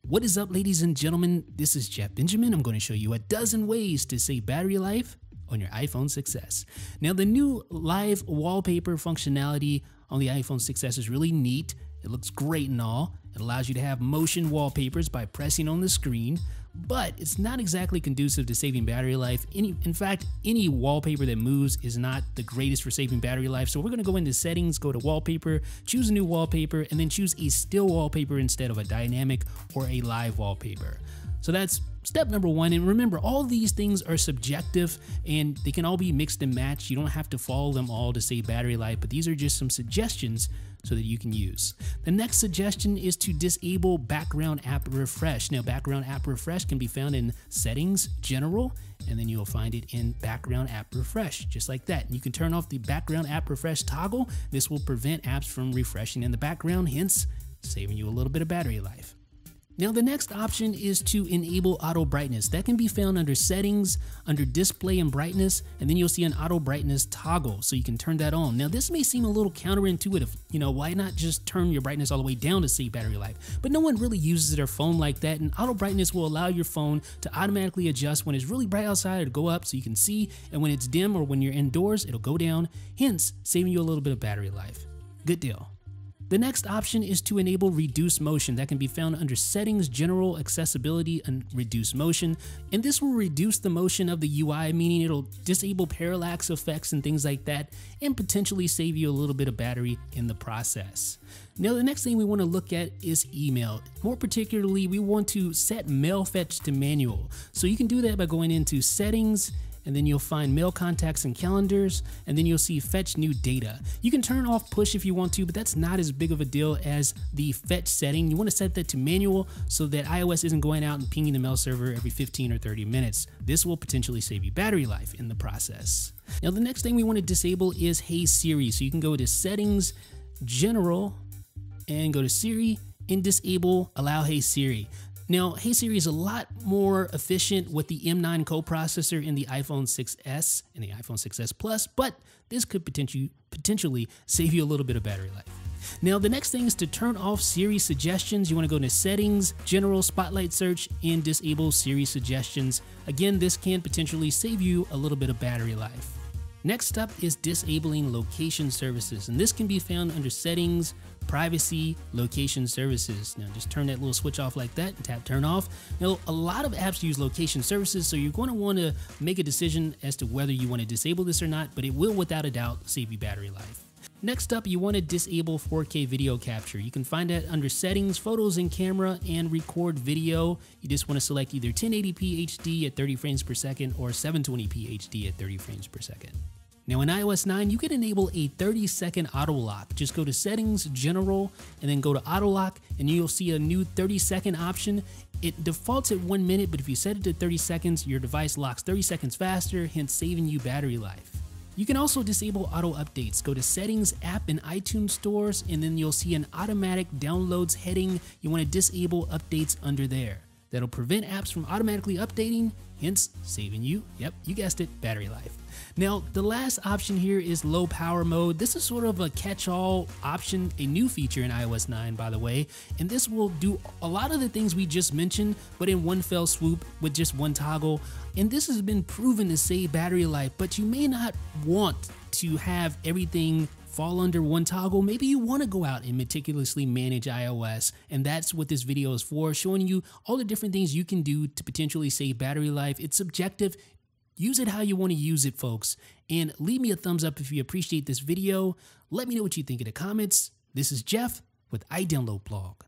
What is up, ladies and gentlemen? This is Jeff Benjamin. I'm going to show you a dozen ways to save battery life on your iPhone 6s. Now, the new live wallpaper functionality on the iPhone 6s is really neat. It looks great and all. It allows you to have motion wallpapers by pressing on the screen, but it's not exactly conducive to saving battery life. In fact, any wallpaper that moves is not the greatest for saving battery life. So we're going to go into settings, go to wallpaper, choose a new wallpaper, and then choose a still wallpaper instead of a dynamic or a live wallpaper. So that's step number one. And remember, all these things are subjective and they can all be mixed and matched. You don't have to follow them all to save battery life, but these are just some suggestions so that you can use. The next suggestion is to disable background app refresh. Now, background app refresh can be found in settings, general, and then you'll find it in background app refresh, just like that. And you can turn off the background app refresh toggle. This will prevent apps from refreshing in the background, hence saving you a little bit of battery life. Now, the next option is to enable auto brightness. That can be found under settings, under display and brightness, and then you'll see an auto brightness toggle, so you can turn that on. Now, this may seem a little counterintuitive. Why not just turn your brightness all the way down to save battery life? But no one really uses their phone like that, and auto brightness will allow your phone to automatically adjust when it's really bright outside. It'll go up so you can see, and when it's dim or when you're indoors, it'll go down, hence saving you a little bit of battery life. Good deal. The next option is to enable reduce motion. That can be found under settings, general, accessibility, and reduce motion. And this will reduce the motion of the UI, meaning it'll disable parallax effects and things like that, and potentially save you a little bit of battery in the process. Now, the next thing we want to look at is email. More particularly, we want to set mail fetch to manual. So you can do that by going into settings, and then you'll find mail contacts and calendars, and then you'll see fetch new data. You can turn off push if you want to, but that's not as big of a deal as the fetch setting. You want to set that to manual so that iOS isn't going out and pinging the mail server every 15 or 30 minutes. This will potentially save you battery life in the process. Now, the next thing we want to disable is Hey Siri. So you can go to settings, general, and go to Siri and disable allow Hey Siri. Now, Hey Siri is a lot more efficient with the M9 coprocessor in the iPhone 6s and the iPhone 6s Plus, but this could potentially save you a little bit of battery life. Now, the next thing is to turn off Siri suggestions. You want to go into settings, general, spotlight search, and disable Siri suggestions. Again, this can potentially save you a little bit of battery life. Next up is disabling location services, and this can be found under settings, privacy, location services. Now, just turn that little switch off like that and tap turn off. Now, a lot of apps use location services, so you're going to want to make a decision as to whether you want to disable this or not, but it will without a doubt save you battery life. Next up, you want to disable 4K video capture. You can find that under settings, photos and camera, and record video. You just want to select either 1080p HD at 30 frames per second or 720p HD at 30 frames per second. Now, in iOS 9, you can enable a 30-second auto lock. Just go to settings, general, and then go to auto lock, and you'll see a new 30-second option. It defaults at 1 minute, but if you set it to 30 seconds, your device locks 30 seconds faster, hence saving you battery life. You can also disable auto updates. Go to settings, app, and iTunes stores, and then you'll see an automatic downloads heading. You want to disable updates under there. That'll prevent apps from automatically updating, hence saving you, yep, you guessed it, battery life. Now, the last option here is low power mode. This is sort of a catch-all option, a new feature in iOS 9, by the way, and this will do a lot of the things we just mentioned, but in one fell swoop with just one toggle. And this has been proven to save battery life, but you may not want to have everything fall under one toggle. Maybe you want to go out and meticulously manage iOS, and that's what this video is for, showing you all the different things you can do to potentially save battery life. It's subjective. Use it how you want to use it, folks, and leave me a thumbs up if you appreciate this video. Let me know what you think in the comments. This is Jeff with iDownload Blog.